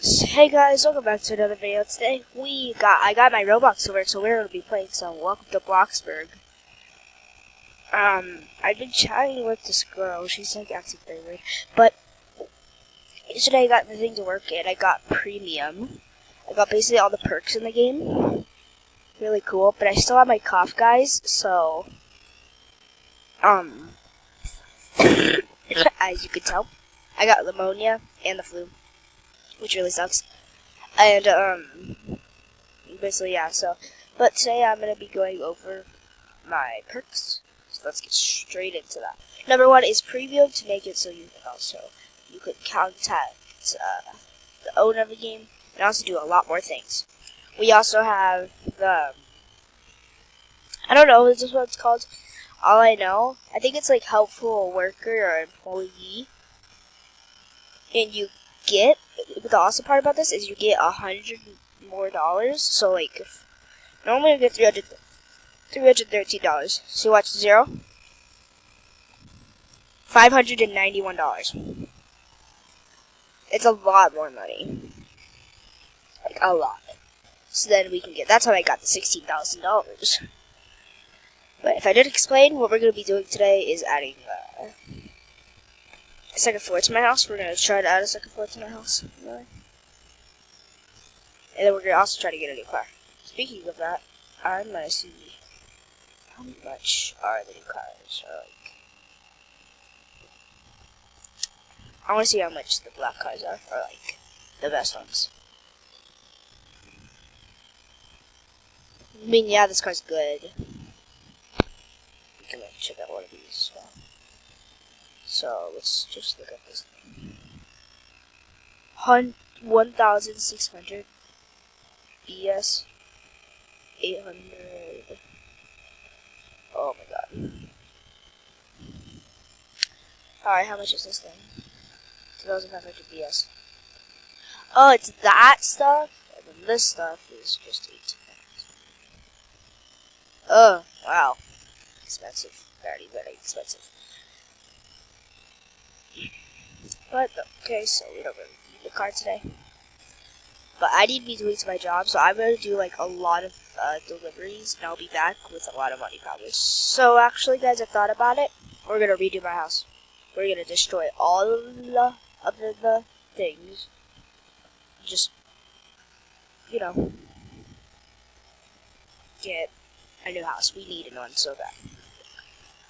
Hey guys, welcome back to another video. Today I got my Roblox over, so we're gonna be playing some Welcome to Bloxburg. I've been chatting with this girl. She's like acting very weird, but yesterday I got the thing to work and I got premium. I got basically all the perks in the game. Really cool, but I still have my cough, guys. So, as you can tell, I got pneumonia and the flu, which really sucks. And, basically, yeah, but today I'm going to be going over my perks, so let's get straight into that. Number one is preview to make it so you could contact, the owner of the game, and also do a lot more things. We also have the, I don't know, this is what it's called, all I know, I think it's like helpful worker or employee, and you get, the awesome part about this is you get $100 more. So like, if normally you get $313. So watch 0, $591. It's a lot more money, like a lot. So then we can get. That's how I got the $16,000. But if I did explain, what we're going to be doing today is adding a second floor to my house. We're going to try to add a second floor to my house. Really. And then we're going to also try to get a new car. Speaking of that, I'm going to see how much are the new cars. I want to see how much the black cars are like the best ones. I mean, yeah, this car's good. We can check out one of these as well. So let's just look at this thing. 1,600 BS 800. Oh my god. Alright, how much is this thing? 2,500 BS. Oh, it's that stuff? And then this stuff is just 18. Oh, wow. Expensive. Very, very expensive. But, okay, so we don't really need the car today. But I need to be doing my job, so I'm going to do like a lot of deliveries, and I'll be back with a lot of money probably. So actually, guys, I thought about it. We're going to redo my house. We're going to destroy all of the things. Just, you know, get a new house. We need one so bad.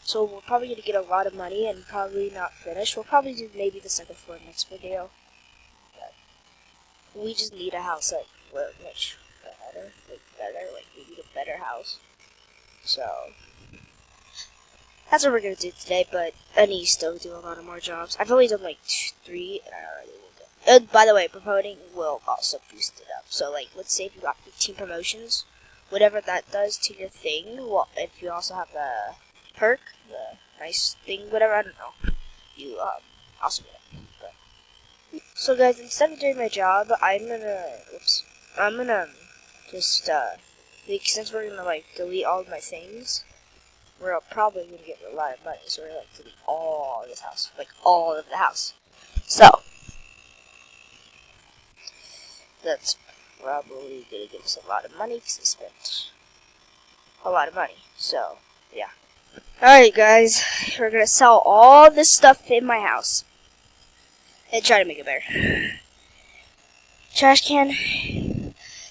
So we're probably going to get a lot of money and probably not finish. We'll probably do maybe the second floor next video. We just need a house like much better, like we need a better house. So that's what we're gonna do today. But I need to still do a lot of more jobs. I've only done like 3, and I already will go. By the way, promoting will also boost it up. So like, let's say if you got 15 promotions, whatever that does to your thing. Well, if you also have the perk, the nice thing, whatever, I don't know, you also get it. So guys, instead of doing my job, I'm gonna just, like, since we're gonna, like, delete all of my things, we're probably gonna get a lot of money, so we're gonna, like, delete all of this house, like, all of the house. So, that's probably gonna give us a lot of money, because I spent a lot of money, so, yeah. Alright guys, we're gonna sell all this stuff in my house. And try to make it better. Trash can.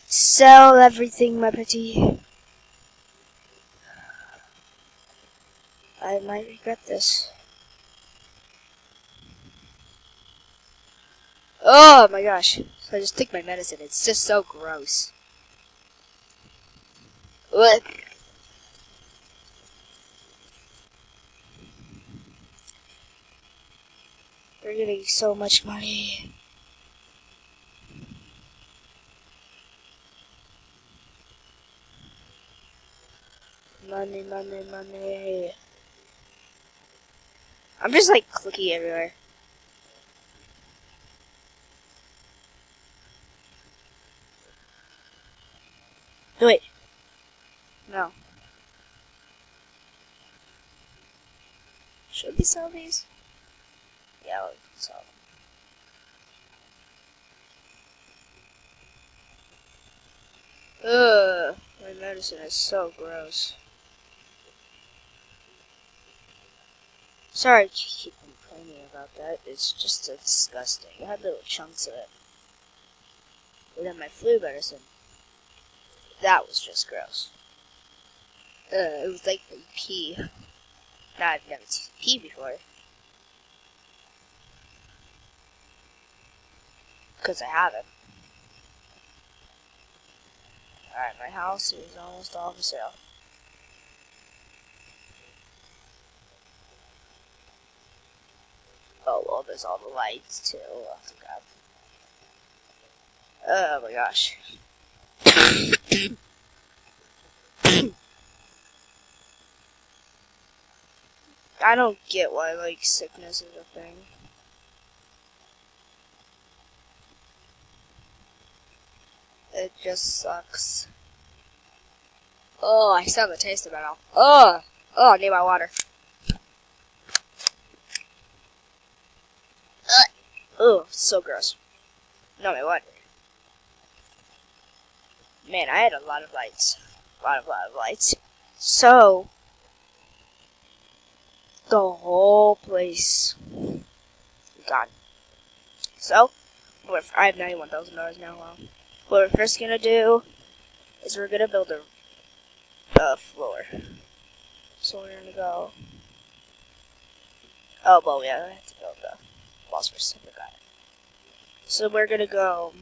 Sell everything, my pretty. I might regret this. Oh my gosh. So I just took my medicine. It's just so gross. Ugh. We're getting so much money. Money, money, money. I'm just like clicking everywhere. Wait. No. Should we sell these? Yeah, we'll sell them. Ugh, my medicine is so gross. Sorry to keep complaining about that. It's just disgusting. I had little chunks of it. But then my flu medicine, that was just gross. It was like pee. Nah, I've never seen pee before. Because I haven't. Alright, my house is almost all for sale. Oh, well, there's all the lights, too. Oh, God. Oh, my gosh. I don't get why, like, sickness is a thing. It just sucks. Oh, I still have the taste of it now. Oh, I need my water. Oh, so gross. No, my water. Man, I had a lot of lights. A lot of lights. So, the whole place gone. So, I have $91,000 now. Wow. What we're first gonna do is we're gonna build a floor. So we're gonna go. Oh, well, yeah, I have to build the walls first. I forgot. So we're gonna go.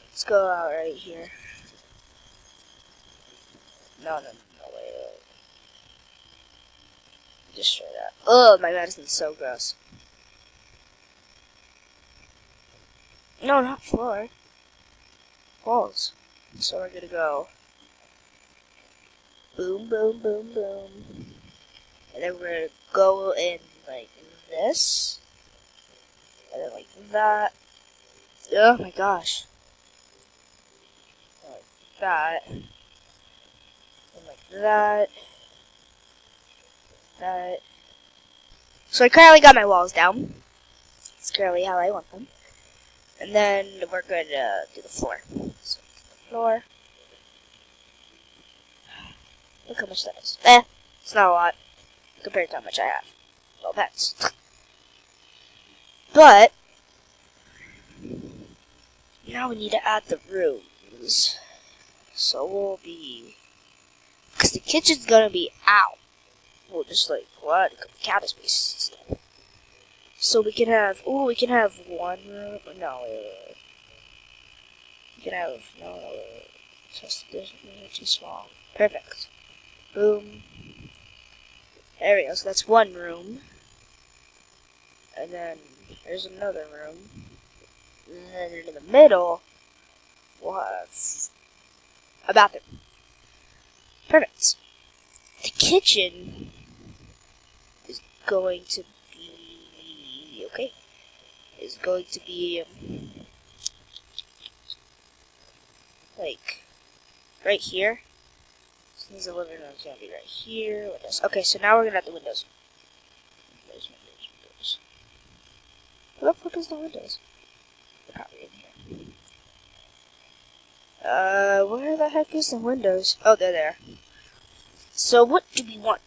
Let's go out right here. No, wait. Just straight up. Oh, my medicine's so gross. No, not floor. Walls. So we're gonna go. Boom, boom, boom, boom. And then we're gonna go in like this. And then like that. Oh my gosh. Like that. And like that. That. So I currently got my walls down. It's currently how I want them. And then we're going to do the floor. So the floor. Look how much that is. It's not a lot compared to how much I have. Well, that's. But now we need to add the rooms. So we'll be, because the kitchen's gonna be out. We'll just like what? Cabinet space stuff. So we can have. Ooh, we can have one room. No, wait. We can have wait. These are too small. Perfect. Boom. There we go. So that's one room. And then there's another room. And then in the middle, we'll have a bathroom. Perfect. The kitchen is going to be okay. Is going to be like right here. Since the living room is gonna be right here. Windows. Okay, so now we're gonna have the windows. Windows. Where the fuck is the windows? They're probably in here. Where the heck is the windows? Oh, they're there. So what do we want?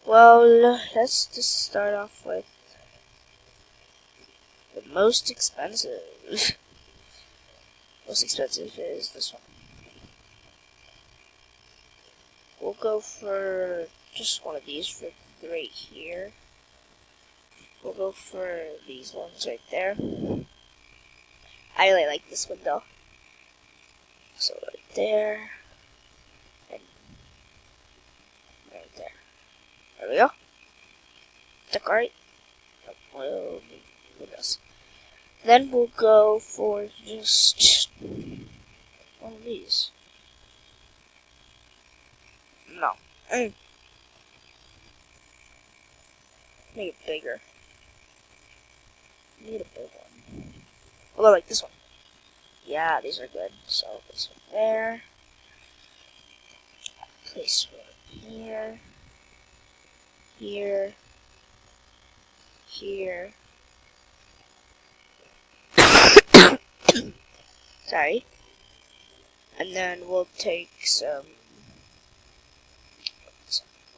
Well, let's just start off with the most expensive. Most expensive is this one. We'll go for just one of these for right here. We'll go for these ones right there. I really like this window. So right there. And right there. There we go. Decorate. Well, windows. Then we'll go for just one of these. No. Make it bigger. Need a big one. Although, like this one. Yeah, these are good. So, this one there. Place one here. Here. Here. Sorry. And then we'll take some.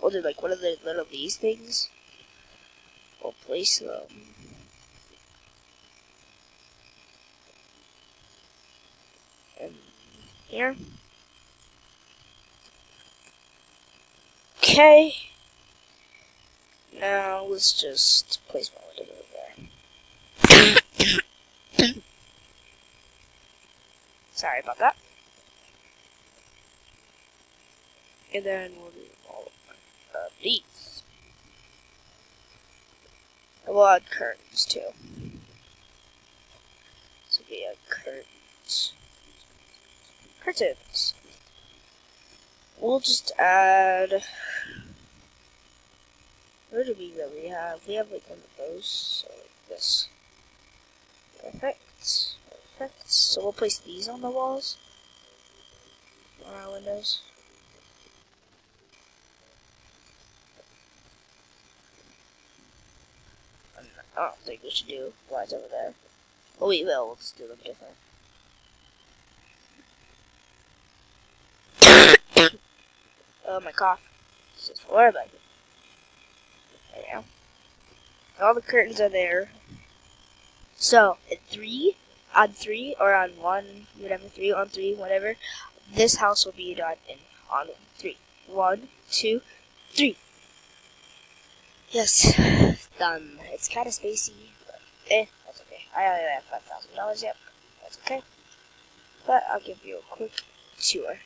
We'll do like one of the little these things. We'll place them in here. Okay. Now let's just place my window over there. Sorry about that. And then we'll do all of these. And we'll add curtains too. So we add curtains. Curtains. We'll just add. Where do we really have? We have like one of those. So like this. Perfect. Perfect. So we'll place these on the walls. On our windows. I don't think we should do lines over there. Well, we will. We'll just do them different. Oh, my cough. This is horrible. There we go. All the curtains are there. So, at 3, on 3, or on 1, whatever, 3 on 3, whatever, this house will be done on 3. 1, 2, 3. Yes, done. It's kind of spacey, but that's okay. I only have $5,000 yet. That's okay. But I'll give you a quick tour.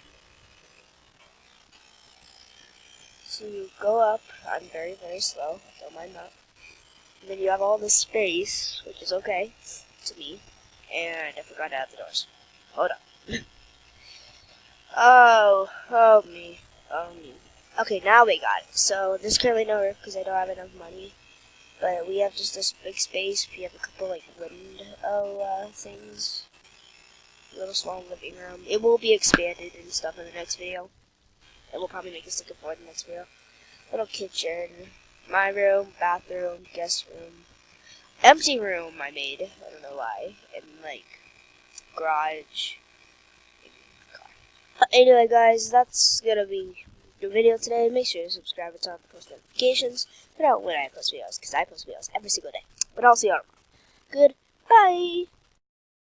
So you go up. I'm very, very slow. Don't mind that. And then you have all this space, which is okay to me. And I forgot to add the doors. Hold up. Oh me. Okay, now we got it. So there's currently no roof because I don't have enough money. But we have just this big space. We have a couple like window things. A little small living room. It will be expanded and stuff in the next video. And we'll probably make a sticker for it in the next video. Little kitchen. My room, bathroom, guest room. Empty room I made. I don't know why. And like garage. Anyway guys, that's gonna be the video today. Make sure to subscribe and turn on the post notifications. Find out when I post videos, because I post videos every single day. But I'll see you all tomorrow. Goodbye!